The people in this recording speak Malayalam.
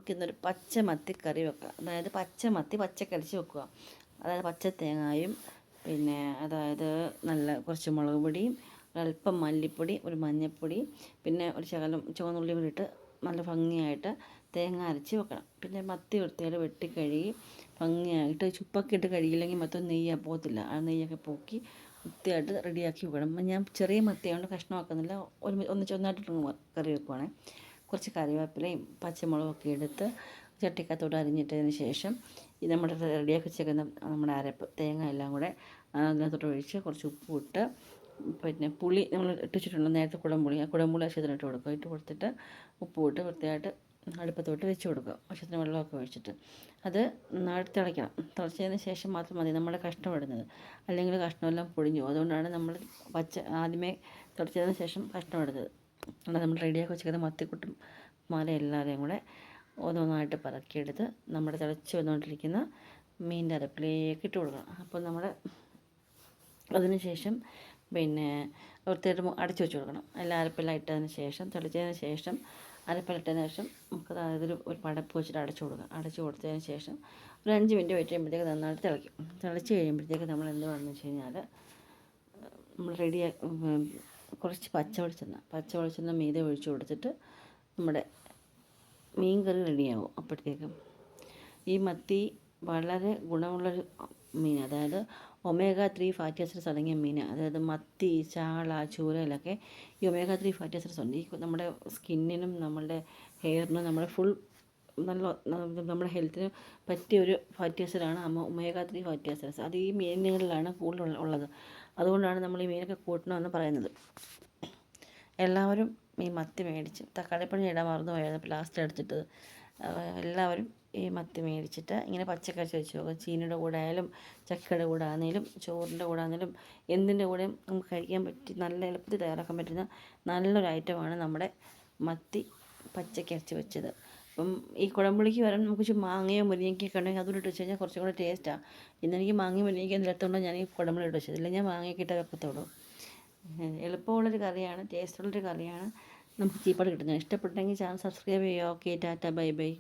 നമുക്കിന്നൊരു പച്ച മത്തി കറി വെക്കാം. അതായത് പച്ച മത്തി പച്ചക്കരച്ച് വെക്കുക. അതായത് പച്ച തേങ്ങായും പിന്നെ അതായത് നല്ല കുറച്ച് മുളക് പൊടിയും ഒരല്പം മല്ലിപ്പൊടി, ഒരു മഞ്ഞൾപ്പൊടി, പിന്നെ ഒരു ശകലം ചുവന്നുള്ളി കൂടി ഇട്ട് നല്ല ഭംഗിയായിട്ട് തേങ്ങ അരച്ച് വെക്കണം. പിന്നെ മത്തി വൃത്തിയായിട്ട് വെട്ടി കഴുകി ഭംഗിയായിട്ട് ചുപ്പൊക്കെ ഇട്ട് കഴുകിയില്ലെങ്കിൽ മൊത്തം നെയ്യ് പോകത്തില്ല. ആ നെയ്യൊക്കെ പോക്കി വൃത്തിയായിട്ട് റെഡിയാക്കി വെക്കണം. ഞാൻ ചെറിയ മത്തിയായതുകൊണ്ട് കഷ്ണമാക്കുന്നില്ല, ഒന്നായിട്ടിട്ട് കറി വെക്കുവാണേ. കുറച്ച് കറിവേപ്പിലയും പച്ചമുളകൊക്കെ എടുത്ത് ചട്ടിക്കകത്തോട്ട് അരിഞ്ഞിട്ടതിന് ശേഷം ഇത് നമ്മുടെ റെഡിയാക്കി വെച്ചേക്കുന്ന നമ്മുടെ അരപ്പ് തേങ്ങ എല്ലാം കൂടെ അതിനകത്തോട്ട് ഒഴിച്ച് കുറച്ച് ഉപ്പും ഇട്ട് പിന്നെ പുളി നമ്മൾ ഇട്ട് വെച്ചിട്ടുണ്ട് നേരത്തെ കുടംപുളി, ആ കുടംപുളി ആവശ്യത്തിന് ഇട്ട് കൊടുക്കുക. ഇട്ട് കൊടുത്തിട്ട് ഉപ്പും ഇട്ട് വൃത്തിയായിട്ട് അടുപ്പത്തോട്ട് വെച്ച് കൊടുക്കുക. ആവശ്യത്തിന് വെള്ളമൊക്കെ ഒഴിച്ചിട്ട് അത് തിളയ്ക്കണം. തിളച്ചതിന് ശേഷം മാത്രം മതി നമ്മുടെ കഷ്ണം ഇടുന്നത്, അല്ലെങ്കിൽ കഷ്ണമെല്ലാം പൊടിഞ്ഞു പോകും. അതുകൊണ്ടാണ് നമ്മൾ ആദ്യമേ തിളച്ചതിന് ശേഷം കഷ്ണം ഇടുന്നത്. അല്ലാതെ നമ്മൾ റെഡിയാക്കി വെച്ചിരിക്കുന്ന മത്തിക്കുട്ടും മാല എല്ലാവരെയും കൂടെ ഒന്നൊന്നായിട്ട് പറക്കിയെടുത്ത് നമ്മുടെ തിളച്ച് വന്നുകൊണ്ടിരിക്കുന്ന മീനിൻ്റെ അരപ്പിലേക്ക് ഇട്ട് കൊടുക്കണം. അപ്പോൾ നമ്മൾ അതിന് ശേഷം പിന്നെ വൃത്തിയായിട്ട് അടച്ചു വെച്ച് കൊടുക്കണം. എല്ലാ അരപ്പെല്ലാം ഇട്ടതിന് ശേഷം തിളച്ചതിന് ശേഷം അരപ്പെല്ലാം ഇട്ടതിന് ശേഷം നമുക്ക് അതൊരു പടപ്പ് വെച്ചിട്ട് അടച്ചു കൊടുക്കുക. അടച്ചു കൊടുത്തതിന് ശേഷം ഒരു 5 മിനിറ്റ് വെയിറ്റ് ചെയ്യുമ്പോഴത്തേക്ക് നന്നായിട്ട് തിളയ്ക്കും. തിളച്ച് കഴിയുമ്പോഴത്തേക്ക് നമ്മൾ എന്തുവാണെന്ന് വെച്ച് കഴിഞ്ഞാൽ നമ്മൾ കുറച്ച് പച്ച വെളിച്ചെണ്ണ മീതെ ഒഴിച്ച് കൊടുത്തിട്ട് നമ്മുടെ മീൻ കറി റെഡിയാവും. അപ്പോഴത്തേക്കും ഈ മത്തി വളരെ ഗുണമുള്ളൊരു മീൻ, അതായത് ഒമേഗ 3 ഫാറ്റി ആസിഡ്സ് അടങ്ങിയ മീൻ. അതായത് മത്തി, ചാള, ചൂരയിലൊക്കെ ഈ ഒമേഗ 3 ഫാറ്റി ആസിഡ്സ് ഉണ്ട്. ഈ നമ്മുടെ സ്കിന്നിനും നമ്മളുടെ ഹെയറിനും നമ്മുടെ നല്ല നമ്മുടെ ഹെൽത്തിന് പറ്റിയൊരു ഫാറ്റി ആസിഡാണ് ഒമേഗ 3 ഫാറ്റി ആസിഡ്സ്. അത് ഈ മീനുകളിലാണ് കൂടുതൽ ഉള്ളത്. അതുകൊണ്ടാണ് നമ്മൾ ഈ മീനൊക്കെ കൂട്ടണമെന്ന് പറയുന്നത്. എല്ലാവരും ഈ മത്തി മേടിച്ച് തക്കാളിപ്പഴം ഇടാൻ മറന്നു പോയായിരുന്നു, ലാസ്റ്റ് എടുത്തിട്ടത്. എല്ലാവരും ഈ മത്തി മേടിച്ചിട്ട് ഇങ്ങനെ പച്ചക്കരച്ച് വെച്ച് നോക്കുക. ചീനിയുടെ കൂടെ ആയാലും ചക്കയുടെ കൂടെ ആണെങ്കിലും ചോറിൻ്റെ കൂടെ ആണെങ്കിലും എന്തിൻ്റെ കൂടെയും നമുക്ക് കഴിക്കാൻ പറ്റി നല്ല എളുപ്പത്തിൽ തയ്യാറാക്കാൻ പറ്റുന്ന നല്ലൊരു ഐറ്റമാണ് നമ്മുടെ മത്തി പച്ചക്കരച്ച് വെച്ചത്. അപ്പം ഈ കുടംപുളിക്ക് വരാൻ നമുക്ക് മാങ്ങയോ മുരിങ്ങയ്ക്കൊക്കെ ഉണ്ടെങ്കിൽ അതുകൊണ്ട് ഇട്ട് വെച്ച് കഴിഞ്ഞാൽ കുറച്ചും കൂടെ ടേസ്റ്റാണ്. ഇന്നെനിക്ക് മാങ്ങയും മുരിങ്ങയ്ക്കും ഇല്ലാത്തതുകൊണ്ട് ഞാൻ ഈ കുടംപുളി ഇട്ട് വെച്ചത്. ഇല്ല ഞാൻ മാങ്ങയൊക്കെ ഇട്ട് വെക്കത്തുള്ളൂ. എളുപ്പമുള്ളൊരു കറിയാണ്, ടേസ്റ്റുള്ളൊരു കറിയാണ്, നമുക്ക് ചീപ്പാട് കിട്ടുന്നത്. ഇഷ്ടപ്പെട്ടെങ്കിൽ ചാനൽ സബ്സ്ക്രൈബ് ചെയ്യുക. Okay, Tata, bye bye.